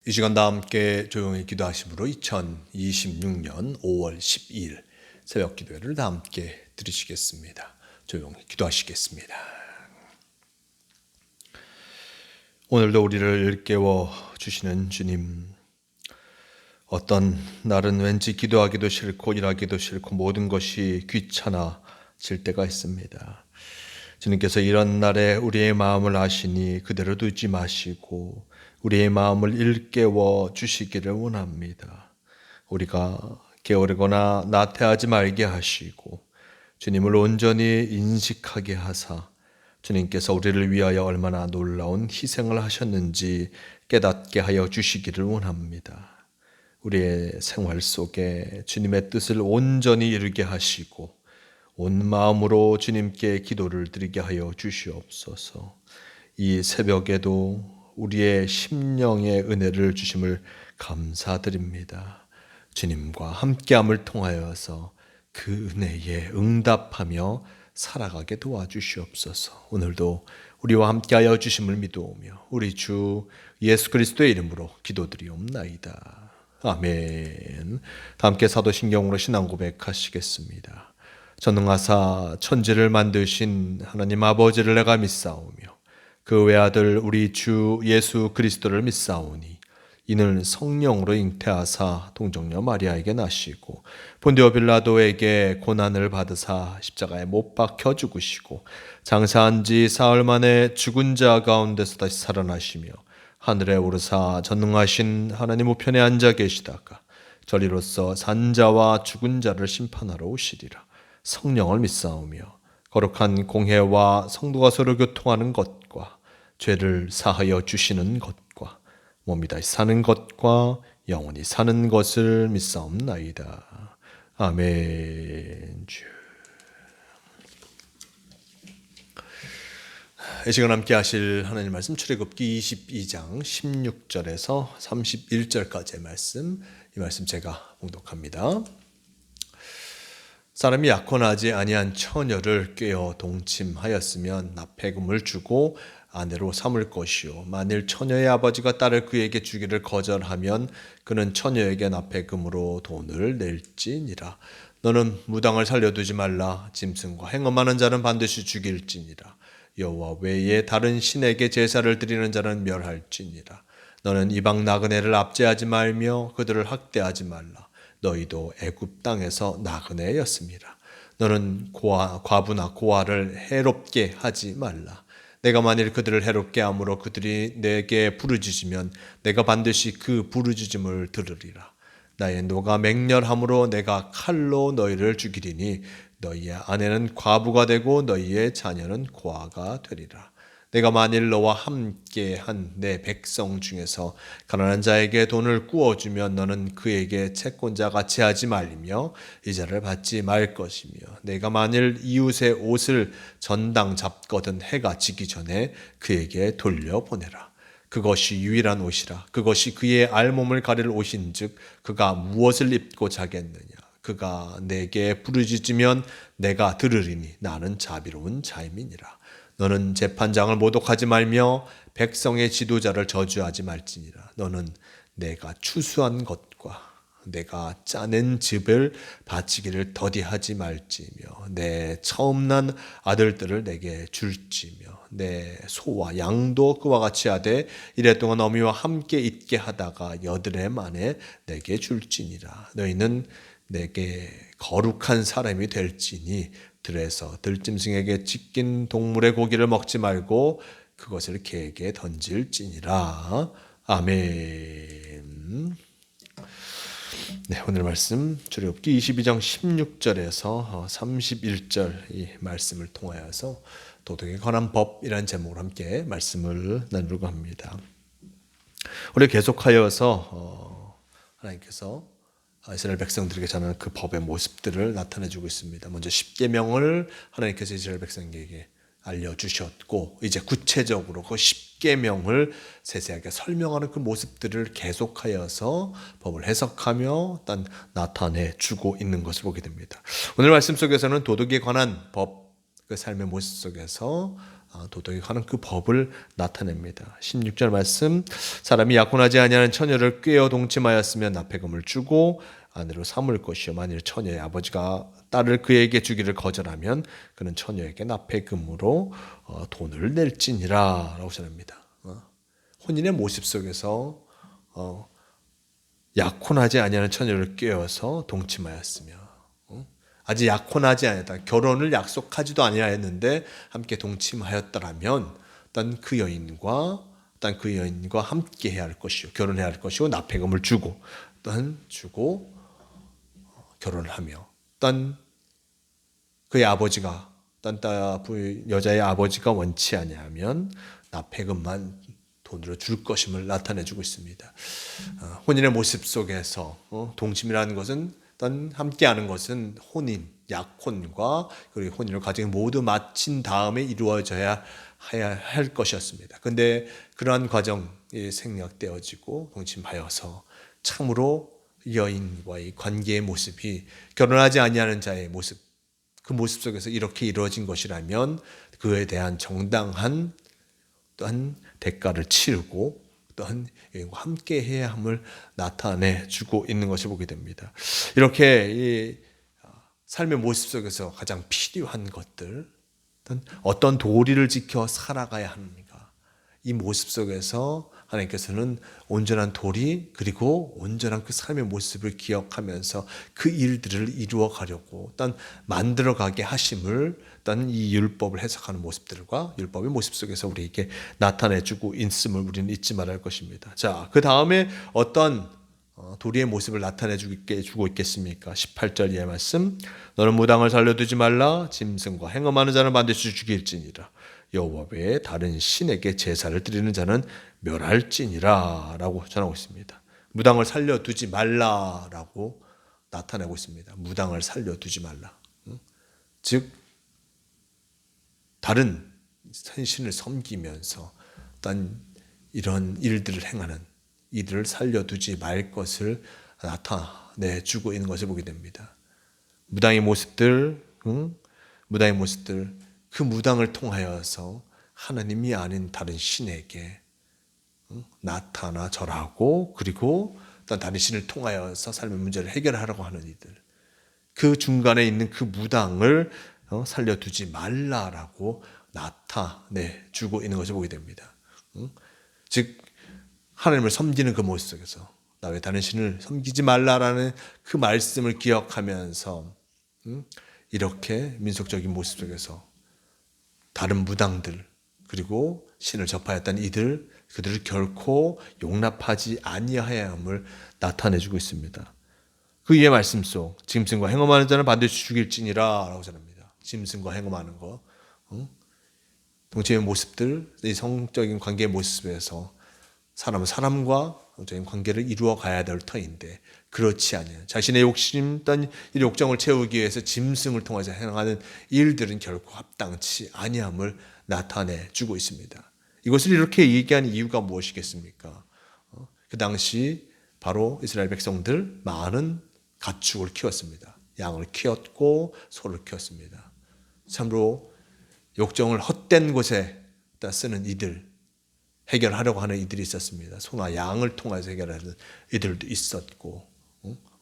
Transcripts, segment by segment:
이 시간 다 함께 조용히 기도하심으로 2026년 5월 12일 새벽 기도회를 다 함께 드리시겠습니다. 조용히 기도하시겠습니다. 오늘도 우리를 일깨워 주시는 주님, 어떤 날은 왠지 기도하기도 싫고 일하기도 싫고 모든 것이 귀찮아질 때가 있습니다. 주님께서 이런 날에 우리의 마음을 아시니 그대로 두지 마시고 우리의 마음을 일깨워 주시기를 원합니다. 우리가 게으르거나 나태하지 말게 하시고 주님을 온전히 인식하게 하사 주님께서 우리를 위하여 얼마나 놀라운 희생을 하셨는지 깨닫게 하여 주시기를 원합니다. 우리의 생활 속에 주님의 뜻을 온전히 이루게 하시고 온 마음으로 주님께 기도를 드리게 하여 주시옵소서. 이 새벽에도 우리의 심령의 은혜를 주심을 감사드립니다. 주님과 함께함을 통하여서 그 은혜에 응답하며 살아가게 도와주시옵소서. 오늘도 우리와 함께하여 주심을 믿어오며 우리 주 예수 그리스도의 이름으로 기도드리옵나이다. 아멘. 다 함께 사도신경으로 신앙 고백하시겠습니다. 전능하사 천지를 만드신 하나님 아버지를 내가 믿사오며 그 외아들 우리 주 예수 그리스도를 믿사오니 이는 성령으로 잉태하사 동정녀 마리아에게 나시고 본디오 빌라도에게 고난을 받으사 십자가에 못 박혀 죽으시고 장사한 지 사흘 만에 죽은 자 가운데서 다시 살아나시며 하늘에 오르사 전능하신 하나님 우편에 앉아 계시다가 저리로서 산자와 죽은 자를 심판하러 오시리라. 성령을 믿사오며 거룩한 공회와 성도가 서로 교통하는 것과 죄를 사하여 주시는 것과 몸이 다시 사는 것과 영원히 사는 것을 믿사옵나이다. 아멘. 이 시간 함께 하실 하나님 말씀 출애굽기 22장 16절에서 31절까지의 말씀, 이 말씀 제가 봉독합니다. 사람이 약혼하지 아니한 처녀를 꾀어 동침하였으면 납폐금을 주고 아내로 삼을 것이요 만일 처녀의 아버지가 딸을 그에게 주기를 거절하면 그는 처녀에게 납폐금으로 돈을 낼지니라. 너는 무당을 살려두지 말라. 짐승과 행음하는 자는 반드시 죽일지니라. 여호와 외에 다른 신에게 제사를 드리는 자는 멸할지니라. 너는 이방 나그네를 압제하지 말며 그들을 학대하지 말라. 너희도 애굽 땅에서 나그네였습니다. 너는 과부나 고아를 해롭게 하지 말라. 내가 만일 그들을 해롭게 함으로 그들이 내게 부르짖으면 내가 반드시 그 부르짖음을 들으리라. 나의 노가 맹렬함으로 내가 칼로 너희를 죽이리니 너희의 아내는 과부가 되고 너희의 자녀는 고아가 되리라. 내가 만일 너와 함께한 내 백성 중에서 가난한 자에게 돈을 구워주면 너는 그에게 채권자 같이 하지 말며 이자를 받지 말 것이며 내가 만일 이웃의 옷을 전당 잡거든 해가 지기 전에 그에게 돌려보내라. 그것이 유일한 옷이라. 그것이 그의 알몸을 가릴 옷인즉 그가 무엇을 입고 자겠느냐. 그가 내게 부르짖으면 내가 들으리니 나는 자비로운 자임이니라. 너는 재판장을 모독하지 말며 백성의 지도자를 저주하지 말지니라. 너는 내가 추수한 것과 내가 짜낸 즙을 바치기를 더디하지 말지며 내 처음 난 아들들을 내게 줄지며 내 소와 양도 그와 같이 하되 이랫동안 어미와 함께 있게 하다가 여드레 만에 내게 줄지니라. 너희는 내게 거룩한 사람이 될지니 들에서 들짐승에게 찢긴 동물의 고기를 먹지 말고 그것을 개에게 던질지니라. 아멘. 네, 오늘 말씀 출애굽기 22장 16절에서 31절 이 말씀을 통하여서 도덕에 관한 법이라는 제목으로 함께 말씀을 나누려고 합니다. 우리 계속하여서 하나님께서 이스라엘 백성들에게 전하는 그 법의 모습들을 나타내주고 있습니다. 먼저 십계명을 하나님께서 이스라엘 백성에게 알려주셨고 이제 구체적으로 그 십계명을 세세하게 설명하는 그 모습들을 계속하여서 법을 해석하며 일단 나타내주고 있는 것을 보게 됩니다. 오늘 말씀 속에서는 도덕에 관한 법, 그 삶의 모습 속에서 도덕하는 그 법을 나타냅니다. 16절 말씀, 사람이 약혼하지 아니하는 처녀를 꾀어 동침하였으면 납폐금을 주고 아내로 삼을 것이요 만일 처녀의 아버지가 딸을 그에게 주기를 거절하면 그는 처녀에게 납폐금으로 돈을 낼지니라 라고 전합니다. 혼인의 모습 속에서 약혼하지 아니하는 처녀를 꾀어서 동침하였으며, 아직 약혼하지 아니하다, 결혼을 약속하지도 아니하였는데 함께 동침하였다라면 일단 그 여인과 함께 해야 할 것이요, 결혼해야 할 것이고 납폐금을 주고 결혼을 하며, 일단 그의 아버지가, 여자의 아버지가 원치 아니하면 납폐금만 돈으로 줄 것임을 나타내주고 있습니다. 혼인의 모습 속에서 동침이라는 것은, 일단 함께하는 것은 혼인, 약혼과 그리고 혼인을 가정에 모두 마친 다음에 이루어져야 할 것이었습니다. 그런데 그러한 과정이 생략되어지고 동침하여서 참으로 여인과의 관계의 모습이 결혼하지 아니하는 자의 모습, 그 모습 속에서 이렇게 이루어진 것이라면 그에 대한 정당한 또한 대가를 치르고 또한 여인과 함께 해야 함을 나타내주고 있는 것을 보게 됩니다. 이렇게 이 삶의 모습 속에서 가장 필요한 것들, 어떤 도리를 지켜 살아가야 합니까? 이 모습 속에서 하나님께서는 온전한 도리 그리고 온전한 그 삶의 모습을 기억하면서 그 일들을 이루어 가려고 일단 만들어가게 하심을 일단 이 율법을 해석하는 모습들과 율법의 모습 속에서 우리에게 나타내주고 있음을 우리는 잊지 말아야 할 것입니다. 자, 그 다음에 어떤 도리의 모습을 나타내주고 있겠습니까? 18절 이하의 말씀, 너는 무당을 살려두지 말라. 짐승과 행음하는 자는 반드시 죽일지니라. 여호와 외에 다른 신에게 제사를 드리는 자는 멸할지니라 라고 전하고 있습니다. 무당을 살려두지 말라라고 나타내고 있습니다. 무당을 살려두지 말라. 즉 다른 신을 섬기면서 단 이런 일들을 행하는 이들을 살려두지 말 것을 나타내주고 있는 것을 보게 됩니다. 무당의 모습들, 그 무당을 통하여서 하나님이 아닌 다른 신에게 나타나 절하고 그리고 다른 신을 통하여서 삶의 문제를 해결하려고 하는 이들, 그 중간에 있는 그 무당을 살려두지 말라라고 나타내주고 있는 것을 보게 됩니다. 즉 하나님을 섬기는 그 모습 속에서 나 왜 다른 신을 섬기지 말라라는 그 말씀을 기억하면서 이렇게 민속적인 모습 속에서 다른 무당들 그리고 신을 접하였던 그들을 결코 용납하지 아니하야 함을 나타내주고 있습니다. 그 이의 말씀 속 짐승과 행음하는 자는 반드시 죽일지니라 라고 전합니다. 짐승과 행음하는 것, 동체의 모습들, 이 성적인 관계의 모습에서 사람은 사람과 성적인 관계를 이루어 가야 될 터인데 그렇지 아니에요. 자신의 욕심, 이 욕정을 채우기 위해서 짐승을 통해서 행하는 일들은 결코 합당치 아니함을 나타내주고 있습니다. 이것을 이렇게 얘기한 이유가 무엇이겠습니까? 그 당시 바로 이스라엘 백성들 많은 가축을 키웠습니다. 양을 키웠고 소를 키웠습니다. 참으로 욕정을 헛된 곳에 쓰는 이들, 해결하려고 하는 이들이 있었습니다. 소나 양을 통해서 해결하는 이들도 있었고,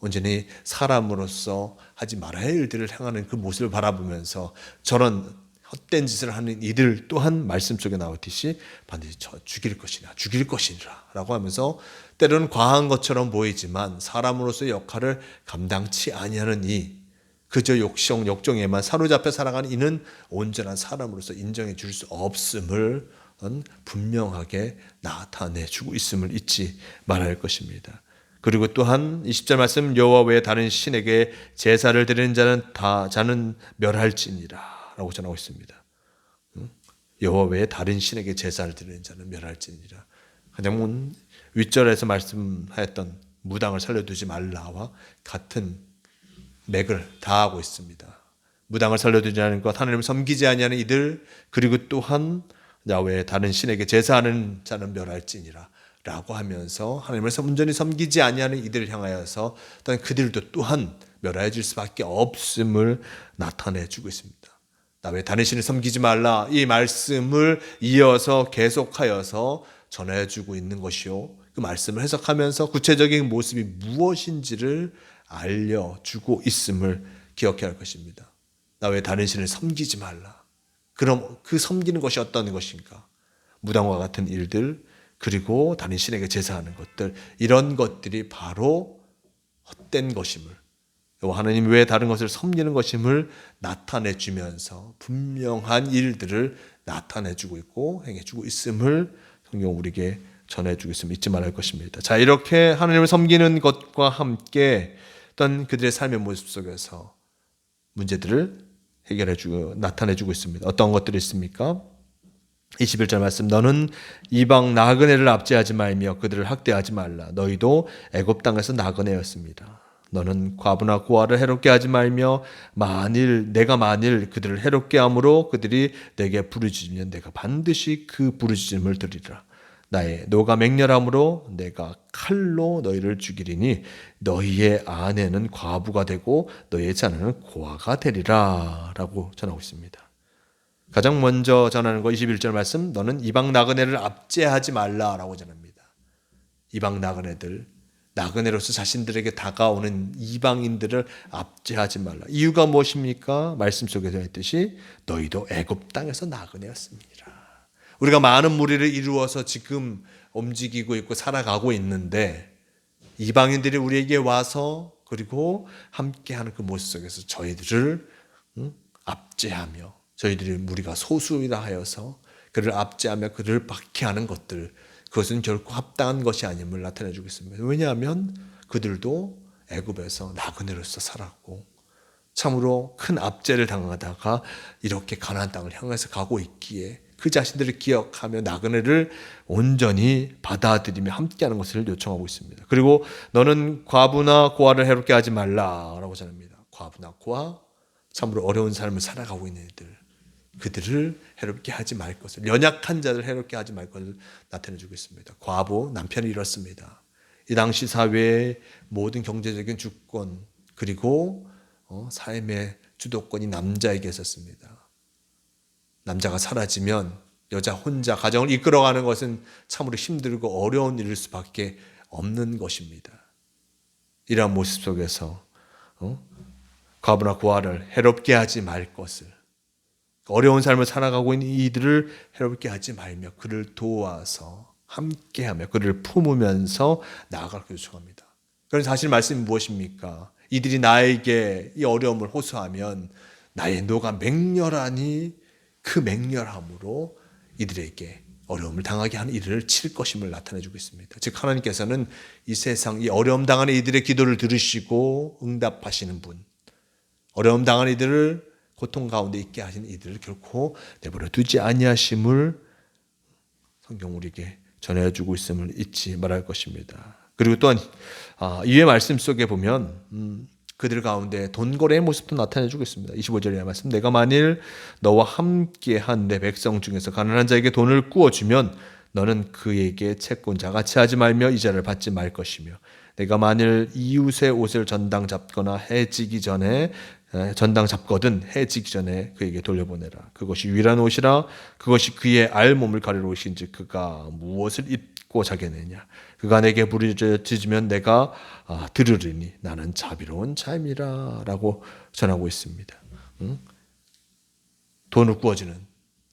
온전히 사람으로서 하지 말아야 할 일들을 행하는 그 모습을 바라보면서 저런 헛된 짓을 하는 이들 또한 말씀 속에 나오듯이 반드시 죽일 것이니라 라고 하면서 때로는 과한 것처럼 보이지만 사람으로서의 역할을 감당치 아니하는 그저 욕정에만 사로잡혀 살아가는 이는 온전한 사람으로서 인정해 줄 수 없음을 분명하게 나타내주고 있음을 잊지 말아야 할 것입니다. 그리고 또한 20절 말씀, 여호와 외에 다른 신에게 제사를 드리는 자는 멸할지니라 라고 전하고 있습니다. 여호와 외에 다른 신에게 제사를 드리는 자는 멸할지니라. 가장 윗절에서 말씀하였던 무당을 살려두지 말라와 같은 맥을 다하고 있습니다. 무당을 살려두지 않은 것, 하나님을 섬기지 아니하는 이들, 그리고 또한 야외 다른 신에게 제사하는 자는 멸할지니라 라고 하면서 하나님을 온전히 섬기지 아니하는 이들을 향하여서 그들도 또한 멸하여질 수밖에 없음을 나타내주고 있습니다. 나 외 다른 신을 섬기지 말라. 이 말씀을 이어서 계속하여서 전해주고 있는 것이요. 그 말씀을 해석하면서 구체적인 모습이 무엇인지를 알려주고 있음을 기억해야 할 것입니다. 나 외 다른 신을 섬기지 말라. 그럼 그 섬기는 것이 어떤 것인가? 무당과 같은 일들, 그리고 다른 신에게 제사하는 것들, 이런 것들이 바로 헛된 것임을, 하나님 외에 다른 것을 섬기는 것임을 나타내주면서 분명한 일들을 나타내주고 있고 행해주고 있음을 성경 우리에게 전해주고 있음을 잊지 말아야 할 것입니다. 자, 이렇게 하나님을 섬기는 것과 함께 어떤 그들의 삶의 모습 속에서 문제들을 해결해주고 나타내주고 있습니다. 어떤 것들이 있습니까? 21절 말씀, 너는 이방 나그네를 압제하지 말며 그들을 학대하지 말라. 너희도 애굽 땅에서 나그네였습니다. 너는 과부나 고아를 해롭게 하지 말며 내가 만일 그들을 해롭게 함으로 그들이 내게 부르짖으면 내가 반드시 그 부르짖음을 들으리라. 나의 노가 맹렬함으로 내가 칼로 너희를 죽이리니 너희의 아내는 과부가 되고 너희의 자녀는 고아가 되리라 라고 전하고 있습니다. 가장 먼저 전하는 거 21절 말씀, 너는 이방 나그네를 압제하지 말라라고 전합니다. 이방 나그네로서 자신들에게 다가오는 이방인들을 압제하지 말라. 이유가 무엇입니까? 말씀 속에 되어 있듯이 너희도 애굽 땅에서 나그네였습니다. 우리가 많은 무리를 이루어서 지금 움직이고 있고 살아가고 있는데 이방인들이 우리에게 와서 그리고 함께하는 그 모습 속에서 저희들을 압제하며 저희들이 무리가 소수이라 하여서 그를 압제하며 그를 박해하는 것들, 그것은 결코 합당한 것이 아님을 나타내주고 있습니다. 왜냐하면 그들도 애굽에서 나그네로서 살았고 참으로 큰 압제를 당하다가 이렇게 가나안 땅을 향해서 가고 있기에 그 자신들을 기억하며 나그네를 온전히 받아들이며 함께하는 것을 요청하고 있습니다. 그리고 너는 과부나 고아를 해롭게 하지 말라라고 전합니다. 과부나 고아, 참으로 어려운 삶을 살아가고 있는 이들, 그들을 해롭게 하지 말 것을, 연약한 자를 해롭게 하지 말 것을 나타내주고 있습니다. 과부, 남편을 잃었습니다. 이 당시 사회의 모든 경제적인 주권 그리고 삶의 주도권이 남자에게 있었습니다. 남자가 사라지면 여자 혼자 가정을 이끌어가는 것은 참으로 힘들고 어려운 일일 수밖에 없는 것입니다. 이러한 모습 속에서 과부나 고아를 해롭게 하지 말 것을, 어려운 삶을 살아가고 있는 이들을 해롭게 하지 말며 그를 도와서 함께하며 그를 품으면서 나아갈 것을 요청합니다. 그런 사실 말씀이 무엇입니까? 이들이 나에게 이 어려움을 호소하면 나의 노가 맹렬하니 그 맹렬함으로 이들에게 어려움을 당하게 하는 이들을 칠 것임을 나타내주고 있습니다. 즉 하나님께서는 이 세상 이 어려움 당하는 이들의 기도를 들으시고 응답하시는 분, 어려움 당하는 이들을 고통 가운데 있게 하시는 이들을 결코 내버려 두지 아니하심을 성경 우리에게 전해주고 있음을 잊지 말할 것입니다. 그리고 또한 이외의 말씀 속에 보면 그들 가운데 돈거래의 모습도 나타내주고 있습니다. 25절의 말씀, 내가 만일 너와 함께한 내 백성 중에서 가난한 자에게 돈을 구워주면 너는 그에게 채권자 같이 하지 말며 이자를 받지 말 것이며 내가 만일 이웃의 옷을 전당 잡거나 해지기 전에 그에게 돌려보내라. 그것이 유일한 옷이라. 그것이 그의 알몸을 가리러 옷인지 그가 무엇을 입고 자겠느냐. 그가 내게 부르짖으면 내가 들으리니 나는 자비로운 자임이라 라고 전하고 있습니다. 돈을 구워주는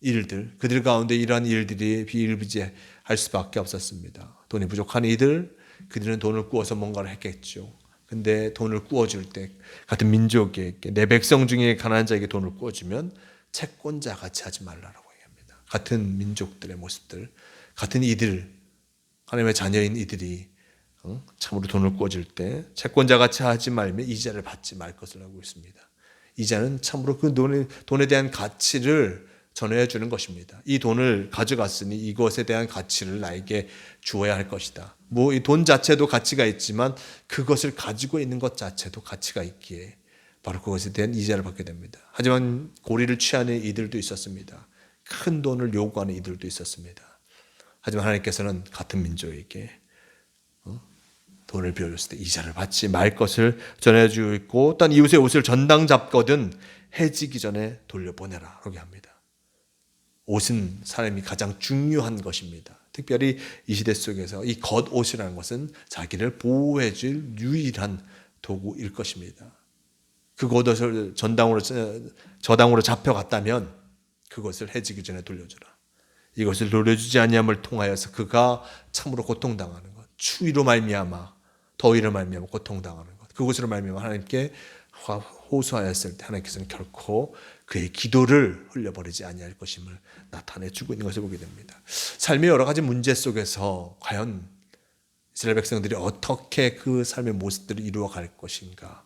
일들, 그들 가운데 이러한 일들이 비일비재할 수밖에 없었습니다. 돈이 부족한 이들, 그들은 돈을 구워서 뭔가를 했겠죠. 근데 돈을 구워줄 때 같은 민족에게, 내 백성 중에 가난한 자에게 돈을 구워주면 채권자 같이 하지 말라라고 얘기합니다. 같은 민족들의 모습들, 같은 이들, 하나님의 자녀인 이들이 참으로 돈을 구워줄 때 채권자 같이 하지 말며 이자를 받지 말 것을 하고 있습니다. 이자는 참으로 그 돈에 대한 가치를 전해 주는 것입니다. 이 돈을 가져갔으니 이것에 대한 가치를 나에게 주어야 할 것이다. 이 돈 자체도 가치가 있지만 그것을 가지고 있는 것 자체도 가치가 있기에 바로 그것에 대한 이자를 받게 됩니다. 하지만 고리를 취하는 이들도 있었습니다. 큰 돈을 요구하는 이들도 있었습니다. 하지만 하나님께서는 같은 민족에게 돈을 빌려줬을 때 이자를 받지 말 것을 전해주고 있고, 또 이웃의 옷을 전당 잡거든 해지기 전에 돌려보내라 라고 합니다. 옷은 사람이 가장 중요한 것입니다. 특별히 이 시대 속에서 이 겉옷이라는 것은 자기를 보호해줄 유일한 도구일 것입니다. 그 겉옷을 저당으로 잡혀갔다면 그것을 해지기 전에 돌려주라. 이것을 돌려주지 아니함을 통하여서 그가 참으로 고통당하는 것, 추위로 말미암아 더위로 말미암아 고통당하는 것, 그것으로 말미암아 하나님께 호소하였을 때 하나님께서는 결코 그의 기도를 흘려버리지 아니할 것임을 나타내주고 있는 것을 보게 됩니다. 삶의 여러 가지 문제 속에서 과연 이스라엘 백성들이 어떻게 그 삶의 모습들을 이루어갈 것인가,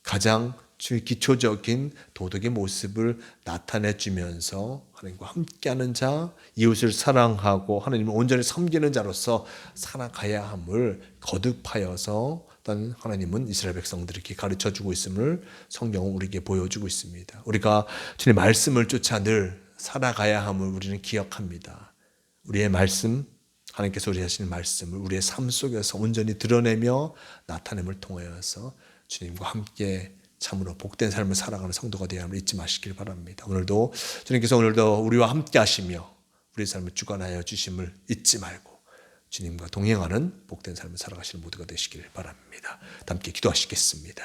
가장 기초적인 도덕의 모습을 나타내주면서 하나님과 함께하는 자, 이웃을 사랑하고 하나님을 온전히 섬기는 자로서 살아가야 함을 거듭하여서 하나님은 이스라엘 백성들에게 가르쳐주고 있음을 성경은 우리에게 보여주고 있습니다. 우리가 주님의 말씀을 쫓아 늘 살아가야 함을 우리는 기억합니다. 우리의 말씀, 하나님께서 우리 하시는 말씀을 우리의 삶 속에서 온전히 드러내며 나타냄을 통하여서 주님과 함께 참으로 복된 삶을 살아가는 성도가 되어야 함을 잊지 마시길 바랍니다. 주님께서 오늘도 우리와 함께 하시며 우리의 삶을 주관하여 주심을 잊지 말고 주님과 동행하는 복된 삶을 살아가시는 모두가 되시길 바랍니다. 함께 기도하시겠습니다.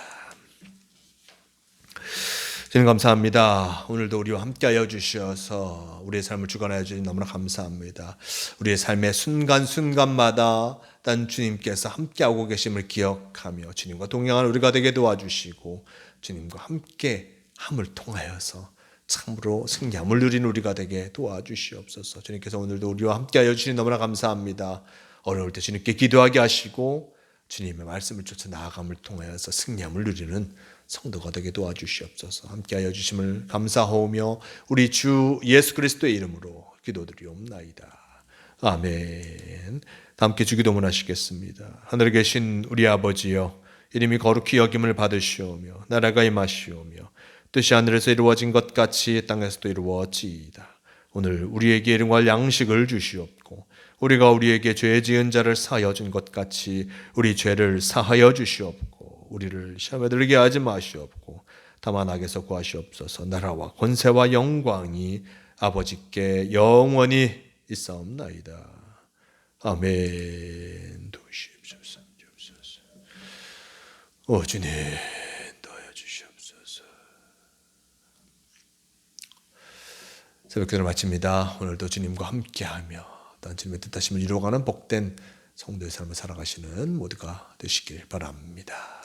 주님 감사합니다. 오늘도 우리와 함께하여 주셔서 우리의 삶을 주관하여 주님 너무나 감사합니다. 우리의 삶의 순간순간마다 단 주님께서 함께하고 계심을 기억하며 주님과 동행하는 우리가 되게 도와주시고 주님과 함께함을 통하여서 참으로 승리함을 누리는 우리가 되게 도와주시옵소서. 주님께서 오늘도 우리와 함께하여 주시니 너무나 감사합니다. 어려울 때 주님께 기도하게 하시고 주님의 말씀을 쫓아 나아감을 통하여서 승리함을 누리는 성도가 되게 도와주시옵소서. 함께하여 주심을 감사하오며 우리 주 예수 그리스도의 이름으로 기도드리옵나이다. 아멘. 함께 주기도문 하시겠습니다. 하늘에 계신 우리 아버지여, 이름이 거룩히 여김을 받으시오며 나라가 임하시오며 뜻이 하늘에서 이루어진 것 같이 땅에서도 이루어지이다. 오늘 우리에게 일용할 양식을 주시옵고 우리가 우리에게 죄 지은 자를 사하여 준 것 같이 우리 죄를 사하여 주시옵고 우리를 시험에 들게 하지 마시옵고 다만 악에서 구하시옵소서. 나라와 권세와 영광이 아버지께 영원히 있사옵나이다. 아멘. 도우시옵소서. 오 주님 도와주시옵소서. 새벽기도를 마칩니다. 오늘도 주님과 함께하며 어떤 주님의 뜻하심을 이루어가는 복된 성도의 삶을 살아가시는 모두가 되시길 바랍니다.